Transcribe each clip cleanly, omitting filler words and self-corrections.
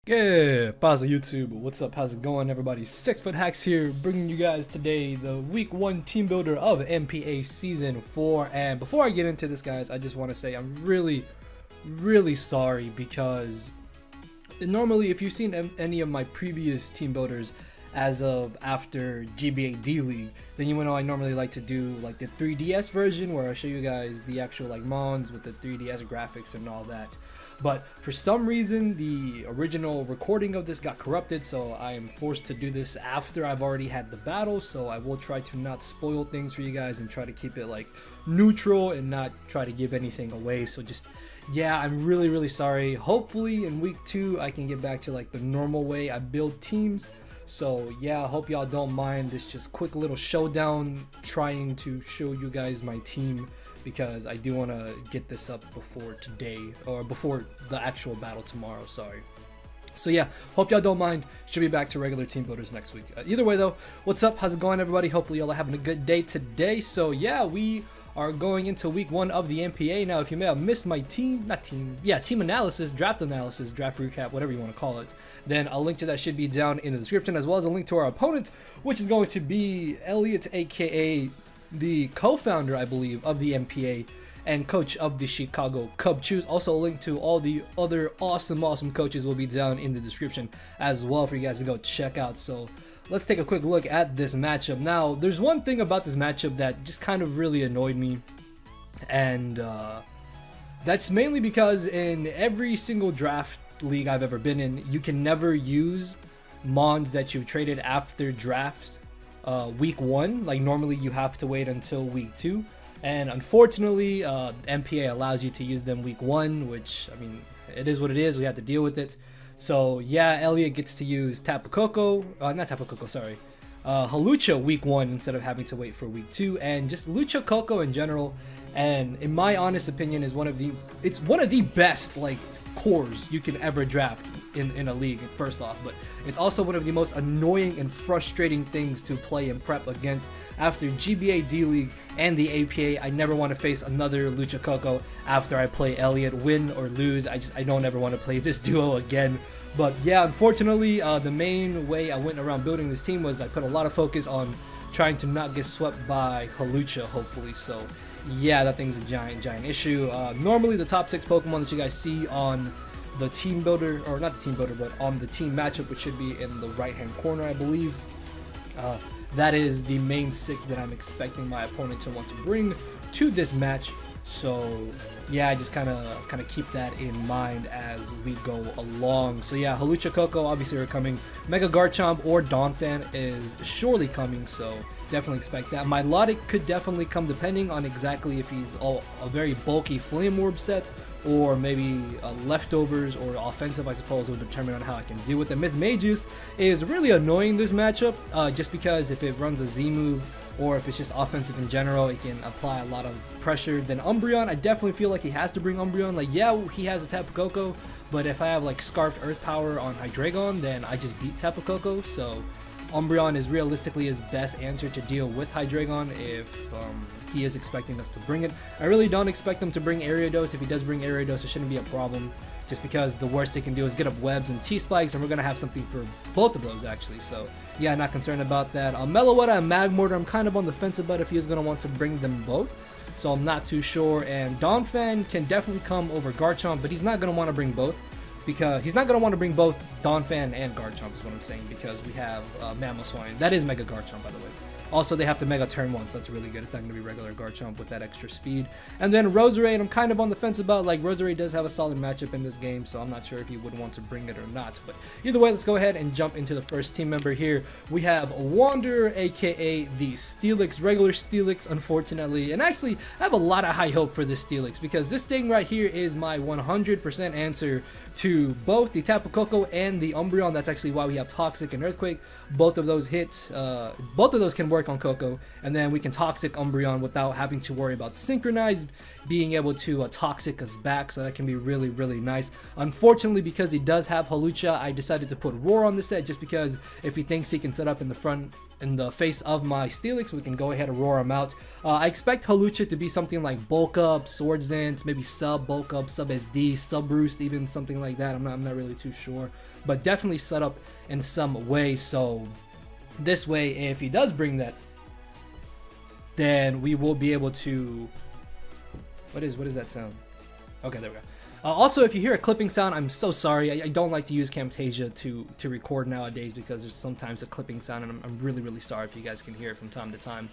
Good, PaPaSea YouTube. What's up? How's it going, everybody? 6foot Hacks here, bringing you guys today the Week 1 team builder of NPA Season 4. And before I get into this, guys, I just want to say I'm really sorry because normally, if you've seen any of my previous team builders as of after GBA D League, then you know I normally like to do like the 3DS version where I show you guys the actual like mons with the 3DS graphics and all that. But for some reason, the original recording of this got corrupted, so I am forced to do this after I've already had the battle. So I will try to not spoil things for you guys and try to keep it like neutral and not try to give anything away. So just, yeah, I'm really sorry. Hopefully in week 2 I can get back to like the normal way I build teams. So yeah, I hope y'all don't mind this just quick little showdown trying to show you guys my team, because I do want to get this up before today, or before the actual battle tomorrow, sorry. So yeah, hope y'all don't mind. Should be back to regular team builders next week. Either way though, what's up? How's it going, everybody? Hopefully y'all are having a good day today. So yeah, we are going into week 1 of the NPA. Now, if you may have missed my team analysis, draft recap, whatever you want to call it, then a link to that should be down in the description, as well as a link to our opponent, which is going to be Elliot, aka the co-founder, I believe, of the NPA and coach of the Chicago CUBCHOOS. Also, a link to all the other awesome coaches will be down in the description as well for you guys to go check out. So let's take a quick look at this matchup. Now, there's one thing about this matchup that just kind of really annoyed me, and that's mainly because in every single draft league I've ever been in, you can never use mons that you've traded after drafts week 1. Like normally you have to wait until week 2, and unfortunately NPA allows you to use them week 1, which, I mean, it is what it is. We have to deal with it. So yeah, Elliot gets to use Hawlucha week 1 instead of having to wait for week 2, and just Lucha Coco in general, and in my honest opinion, is one of the best like cores you can ever draft in a league, first off, but it's also one of the most annoying and frustrating things to play and prep against. After GBA D League and the APA, I never want to face another Lucha Coco after I play Elliot. Win or lose, I don't ever want to play this duo again. But yeah, unfortunately, the main way I went around building this team was I put a lot of focus on trying to not get swept by Hawlucha, hopefully. So yeah, that thing's a giant issue. Normally the top 6 Pokemon that you guys see on the team builder, or not the team builder, but on the team matchup, which should be in the right hand corner, I believe, that is the main 6 that I'm expecting my opponent to want to bring to this match. So yeah, I just kind of keep that in mind as we go along. So yeah, Hawlucha Coco obviously are coming. Mega Garchomp or Donphan is surely coming, so definitely expect that. Milotic could definitely come, depending on exactly if he's a very bulky Flame Orb set, or maybe leftovers or offensive, I suppose, will determine on how I can deal with them. Miss Magus is really annoying this matchup, just because if it runs a Z move, or if it's just offensive in general, it can apply a lot of pressure. Then Umbreon, I definitely feel like he has to bring Umbreon. Like, yeah, he has a Tapu Koko, but if I have like Scarfed Earth Power on Hydreigon, then I just beat Tapu Koko. So Umbreon is realistically his best answer to deal with Hydreigon if he is expecting us to bring it. I really don't expect him to bring Ariados. If he does bring Ariados, it shouldn't be a problem, just because the worst they can do is get up webs and T-Spikes, and we're going to have something for both of those, actually. So yeah, not concerned about that. Meloetta and Magmortar, I'm kind of on the fence about if he is going to want to bring them both, so I'm not too sure. And Donphan can definitely come over Garchomp, but he's not going to want to bring both, because he's not going to want to bring both Donphan and Garchomp is what I'm saying, because we have Mamoswine. That is Mega Garchomp, by the way. Also, they have to Mega turn 1, so that's really good. It's not going to be regular Garchomp with that extra speed. And then Roserade, I'm kind of on the fence about. Like, Roserade does have a solid matchup in this game, so I'm not sure if he would want to bring it or not. But either way, let's go ahead and jump into the first team member here. We have Wanderer, aka the Steelix, regular Steelix, unfortunately. And actually, I have a lot of high hope for this Steelix, because this thing right here is my 100% answer to both the Tapu Koko and the Umbreon. That's actually why we have Toxic and Earthquake. Both of those hits, both of those can work work on Koko, and then we can Toxic Umbreon without having to worry about Synchronized being able to Toxic us back, so that can be really, really nice. Unfortunately, because he does have Hawlucha, I decided to put Roar on the set just because if he thinks he can set up in the front, in the face of my Steelix, we can go ahead and roar him out. I expect Hawlucha to be something like Bulk Up, Swordsdance, maybe Sub Bulk Up, Sub SD, Sub Roost, even something like that. I'm not really too sure, but definitely set up in some way. So this way, if he does bring that, then we will be able to. What is that sound? Okay, there we go. Also, if you hear a clipping sound, I'm so sorry. I don't like to use Camtasia to record nowadays because there's sometimes a clipping sound, and I'm really, really sorry if you guys can hear it from time to time.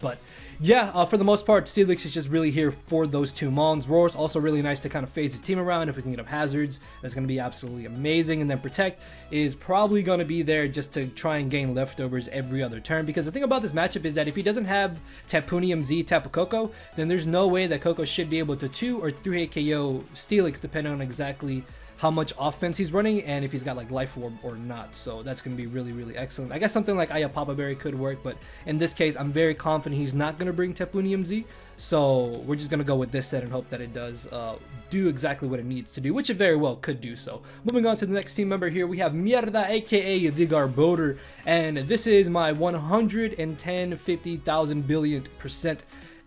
But yeah, for the most part, Steelix is just really here for those two Mons. Roar is also really nice to kind of phase his team around. If we can get up hazards, that's going to be absolutely amazing. And then Protect is probably going to be there just to try and gain leftovers every other turn. Because the thing about this matchup is that if he doesn't have Tapunium Z Tapu Koko, then there's no way that Koko should be able to 2 or 3 hit KO Steelix depending on exactly how much offense he's running and if he's got like Life Orb or not. So that's going to be really, really excellent. I guess something like Aya Papa Berry could work, but in this case, I'm very confident he's not going to bring Tapunium Z. So we're just going to go with this set and hope that it does do exactly what it needs to do, which it very well could do so. Moving on to the next team member here, we have Mierda, aka the Garbodor, and this is my 150,000 billionth%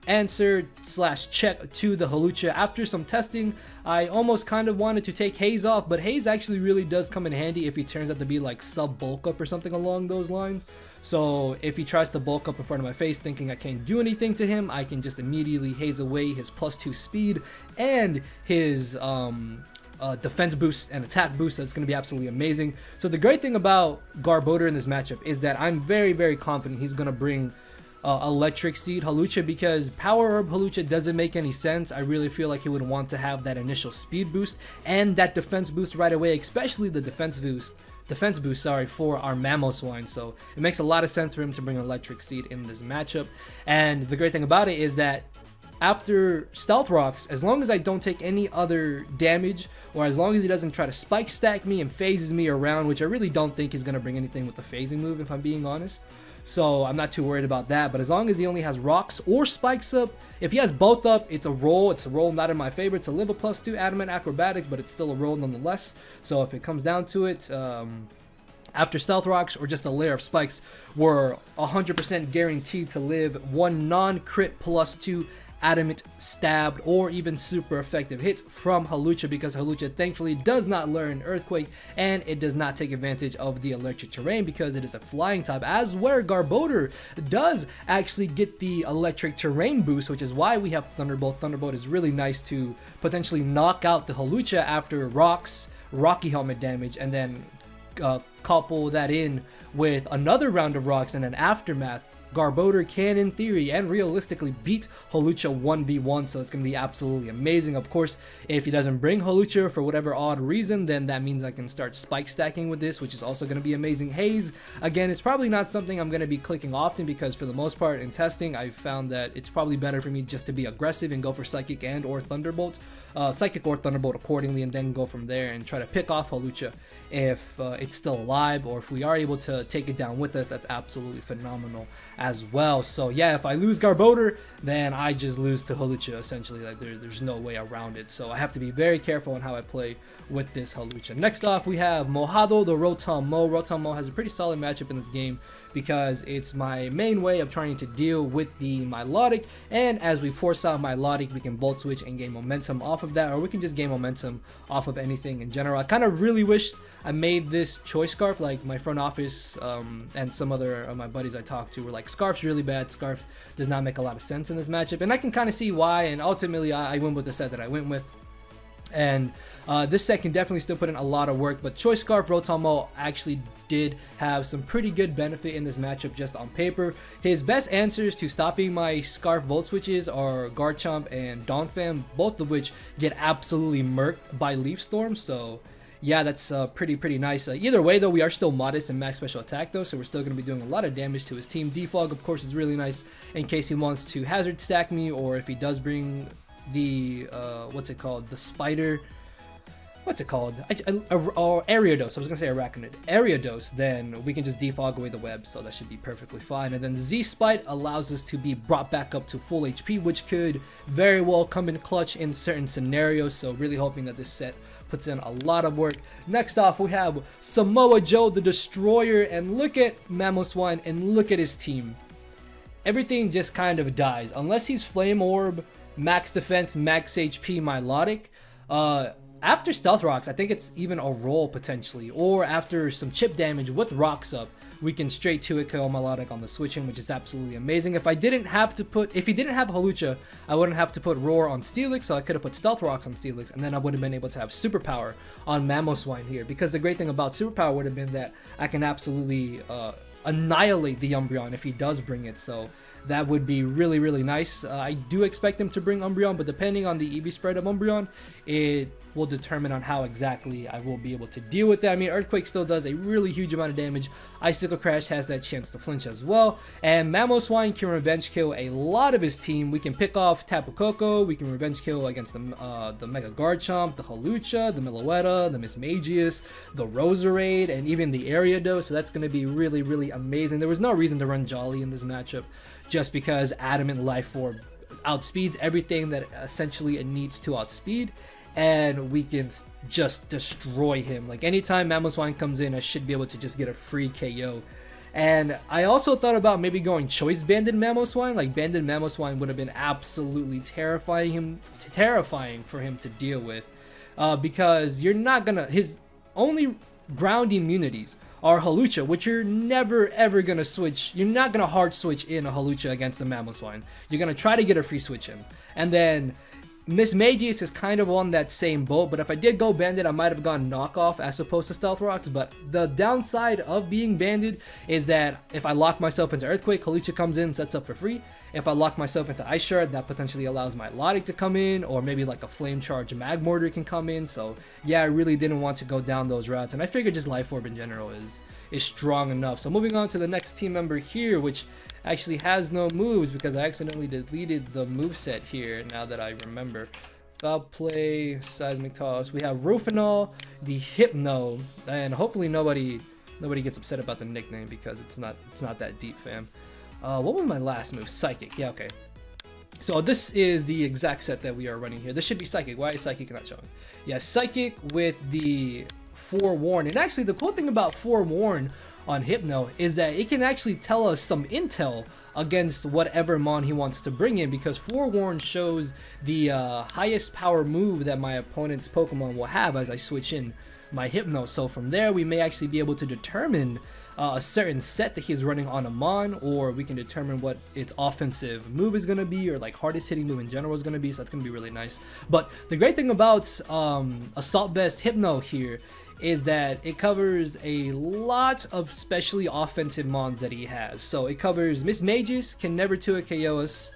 answer / check to the Hawlucha. After some testing, I almost kind of wanted to take Haze off, but Haze actually really does come in handy if he turns out to be like sub bulk up or something along those lines. So if he tries to bulk up in front of my face thinking I can't do anything to him, I can just immediately Haze away his +2 speed and his defense boost and attack boost. That's going to be absolutely amazing. So the great thing about Garbodor in this matchup is that I'm very, very confident he's going to bring Electric Seed Hawlucha, because Power Herb Hawlucha doesn't make any sense. I really feel like he would want to have that initial speed boost and that defense boost right away, especially the defense boost for our Mamoswine. So it makes a lot of sense for him to bring Electric Seed in this matchup. And the great thing about it is that after Stealth Rocks, as long as I don't take any other damage, or as long as he doesn't try to spike stack me and phases me around, which I really don't think he's going to bring anything with the phasing move if I'm being honest. So I'm not too worried about that, but as long as he only has rocks or spikes up, if he has both up, it's a roll. It's a roll not in my favor. It's a level +2 adamant acrobatics, but it's still a roll nonetheless. So if it comes down to it, after Stealth Rocks or just a layer of spikes, we're 100% guaranteed to live one non-crit +2 adamant, stabbed, or even super effective hits from Hawlucha, because Hawlucha thankfully does not learn Earthquake and it does not take advantage of the electric terrain because it is a flying type, as where Garbodor does actually get the electric terrain boost, which is why we have Thunderbolt. Thunderbolt is really nice to potentially knock out the Hawlucha after rocks, Rocky Helmet damage, and then couple that in with another round of rocks and an aftermath. Garbodor can, in theory and realistically, beat Hawlucha 1v1, so it's going to be absolutely amazing. Of course, if he doesn't bring Hawlucha for whatever odd reason, then that means I can start spike stacking with this, which is also going to be amazing. Haze, again, it's probably not something I'm going to be clicking often because for the most part in testing, I've found that it's probably better for me just to be aggressive and go for Psychic and or Thunderbolt. Psychic or Thunderbolt accordingly, and then go from there and try to pick off Hawlucha if it's still alive, or if we are able to take it down with us. That's absolutely phenomenal as well. So yeah, if I lose Garbodor, then I just lose to Hawlucha essentially. Like there's no way around it. So I have to be very careful on how I play with this Hawlucha. Next off, we have Mojado, the Rotom Mo. Rotom Mo has a pretty solid matchup in this game because it's my main way of trying to deal with the Milotic, and as we force out Milotic, we can Volt Switch and gain momentum off of that, or we can just gain momentum off of anything in general. I kind of really wish I made this Choice Scarf. Like my front office and some other of my buddies I talked to were like, Scarf's really bad. Scarf does not make a lot of sense in this matchup, and I can kind of see why, and ultimately I went with the set that I went with. And this set can definitely still put in a lot of work, but Choice Scarf Rotom Mo actually did have some pretty good benefit in this matchup just on paper. His best answers to stopping my Scarf Volt Switches are Garchomp and Donphan, both of which get absolutely murked by Leaf Storm, so yeah, that's pretty nice. Either way, though, we are still modest in max special attack, though, so we're still going to be doing a lot of damage to his team. Defog, of course, is really nice in case he wants to hazard stack me, or if he does bring the, what's it called, the spider what's it called? Or Ariados. I was gonna say Arachnid. Ariados, then we can just defog away the web, so that should be perfectly fine. And then Z-Spite allows us to be brought back up to full HP, which could very well come in clutch in certain scenarios. So really hoping that this set puts in a lot of work. Next off, we have Samoa Joe, the Destroyer, and look at Mamoswine, and look at his team. Everything just kind of dies unless he's Flame Orb, max defense, max HP, Milotic. After Stealth Rocks, I think it's even a roll potentially, or after some chip damage with Rocks up, we can straight 2-hit KO Milotic on the switching, which is absolutely amazing. If he didn't have Hawlucha, I wouldn't have to put Roar on Steelix, so I could have put Stealth Rocks on Steelix, and then I would have been able to have Superpower on Mamoswine here, because the great thing about Superpower would have been that I can absolutely annihilate the Umbreon if he does bring it, so that would be really, really nice. I do expect him to bring Umbreon, but depending on the EV spread of Umbreon, it will determine on how exactly I will be able to deal with that. I mean, Earthquake still does a really huge amount of damage. Icicle Crash has that chance to flinch as well. And Mamoswine can revenge kill a lot of his team. We can pick off Tapu Koko, we can revenge kill against the Mega Garchomp, the Hawlucha, the Meloetta, the Mismagius, the Roserade, and even the Ariados. So that's going to be really, really amazing. There was no reason to run Jolly in this matchup, just because Adamant Life Orb outspeeds everything that essentially it needs to outspeed, and we can just destroy him. Like anytime Mamoswine comes in, I should be able to just get a free KO. And I also thought about maybe going Choice Banded Mamoswine. Like Banded Mamoswine would have been absolutely terrifying for him to deal with, because you're not gonna, his only ground immunities are Hawlucha, which you're never ever gonna switch. You're not gonna hard switch in a Hawlucha against the Mamoswine. You're gonna try to get a free switch in, and then Mismagius is kind of on that same boat, but if I did go Banded, I might have gone Knockoff as opposed to Stealth Rocks. But the downside of being Banded is that if I lock myself into Earthquake, Hawlucha comes in, sets up for free. If I lock myself into Ice Shard, that potentially allows my Milotic to come in, or maybe like a Flame Charge Magmortar can come in. So yeah, I really didn't want to go down those routes, and I figured just Life Orb in general is strong enough. So moving on to the next team member here, which actually has no moves because I accidentally deleted the moveset here, now that I remember. Foul Play, Seismic Toss. We have Rufinol, the Hypno, and hopefully nobody gets upset about the nickname because it's not that deep, fam. What was my last move? Psychic. Yeah, okay. So this is the exact set that we are running here. This should be Psychic. Why is Psychic not showing? Yeah, Psychic with the Forewarn. And actually, the cool thing about Forewarn on Hypno is that it can actually tell us some intel against whatever mon he wants to bring in, because Forewarn shows the highest power move that my opponent's Pokemon will have as I switch in my Hypno. So from there, we may actually be able to determine a certain set that he's running on a mon, or we can determine what its offensive move is going to be, or like hardest hitting move in general is going to be. So that's going to be really nice. But the great thing about Assault Vest Hypno here is that it covers a lot of specially offensive mons that he has. So it covers Mismagius, can never 2-hit KO us,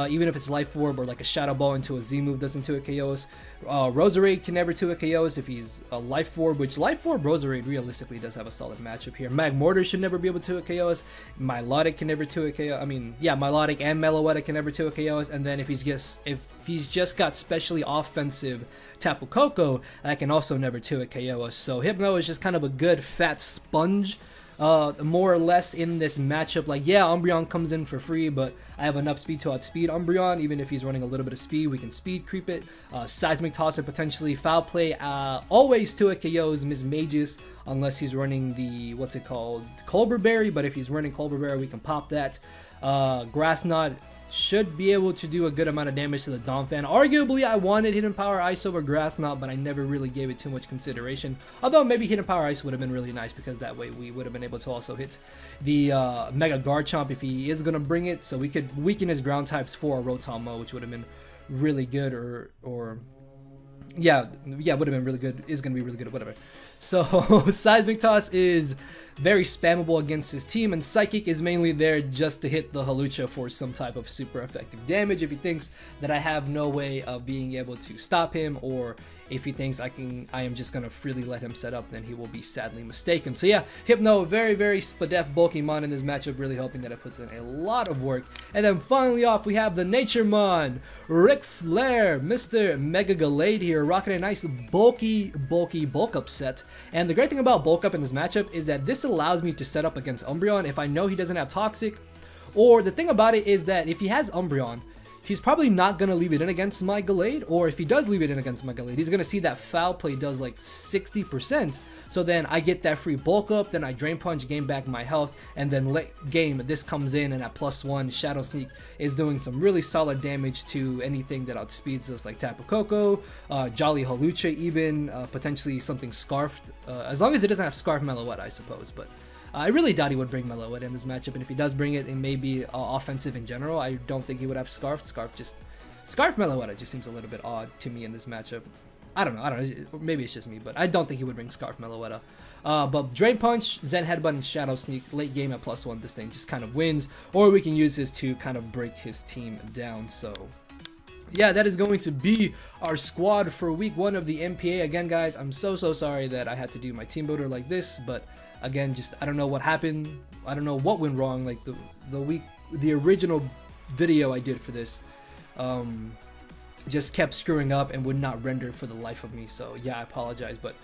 even if it's Life Orb or like a Shadow Ball into a Z move doesn't 2-hit KO us. Roserade can never 2-hit KO us if he's a Life Orb, which Life Orb Roserade realistically does have a solid matchup here. Magmortar should never be able to 2-hit KO us. Milotic can never 2-hit KO. I mean, yeah, Milotic and Meloetta can never 2-hit KO us. And then if he's just got specially offensive Tapu Koko, that can also never 2-hit KO us. So Hypno is just kind of a good fat sponge, more or less in this matchup. Like, yeah, Umbreon comes in for free, but I have enough speed to outspeed Umbreon. Even if he's running a little bit of speed, we can speed creep it. Seismic Toss and potentially Foul Play always 2-hit KOs Mismagius, unless he's running the, what's it called, Colbur Berry. But if he's running Colbur Berry, we can pop that. Grass Knot should be able to do a good amount of damage to the Donphan. Arguably, I wanted Hidden Power Ice over Grass Knot, but I never really gave it too much consideration. Although maybe Hidden Power Ice would have been really nice, because that way we would have been able to also hit the Mega Garchomp if he is going to bring it. So we could weaken his ground types for a Rotom-Mo, which would have been really good, yeah, would have been really good, is going to be really good, or whatever. So Seismic Toss is very spammable against his team, and Psychic is mainly there just to hit the Hawlucha for some type of super effective damage if he thinks that I have no way of being able to stop him, or if he thinks I am just gonna freely let him set up, then he will be sadly mistaken. So yeah, Hypno, very spadef bulky mon in this matchup, really hoping that it puts in a lot of work. And then finally off, we have the Nature Mon, Ric Flair, Mr. Mega Gallade here, rocking a nice bulky bulk up set. And the great thing about bulk up in this matchup is that this allows me to set up against Umbreon if I know he doesn't have Toxic. Or the thing about it is that if he has Umbreon, he's probably not going to leave it in against my Gallade, or if he does leave it in against my Gallade, he's going to see that Foul Play does like 60%, so then I get that free bulk up, then I Drain Punch, gain back my health, and then late game, this comes in, and at +1, Shadow Sneak is doing some really solid damage to anything that outspeeds us, like Tapu Koko, Jolly Hawlucha even, potentially something Scarfed, as long as it doesn't have Scarf Meloetta, I suppose, but I really doubt he would bring Meloetta in this matchup, and if he does bring it, it may be offensive in general. I don't think he would have Scarf. Scarf Meloetta just seems a little bit odd to me in this matchup. I don't know, maybe it's just me, but I don't think he would bring Scarf Meloetta. But Drain Punch, Zen Headbutt, and Shadow Sneak, late game at +1, this thing just kind of wins, or we can use this to kind of break his team down, so yeah, that is going to be our squad for week 1 of the NPA. Again, guys, I'm so sorry that I had to do my team builder like this, but again, just I don't know what happened. I don't know what went wrong. Like the original video I did for this just kept screwing up and would not render for the life of me. So yeah, I apologize, but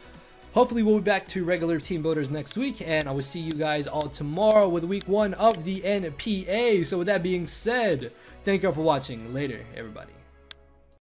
hopefully we'll be back to regular team builders next week, and I will see you guys all tomorrow with week 1 of the NPA. So with that being said, thank you all for watching. Later, everybody.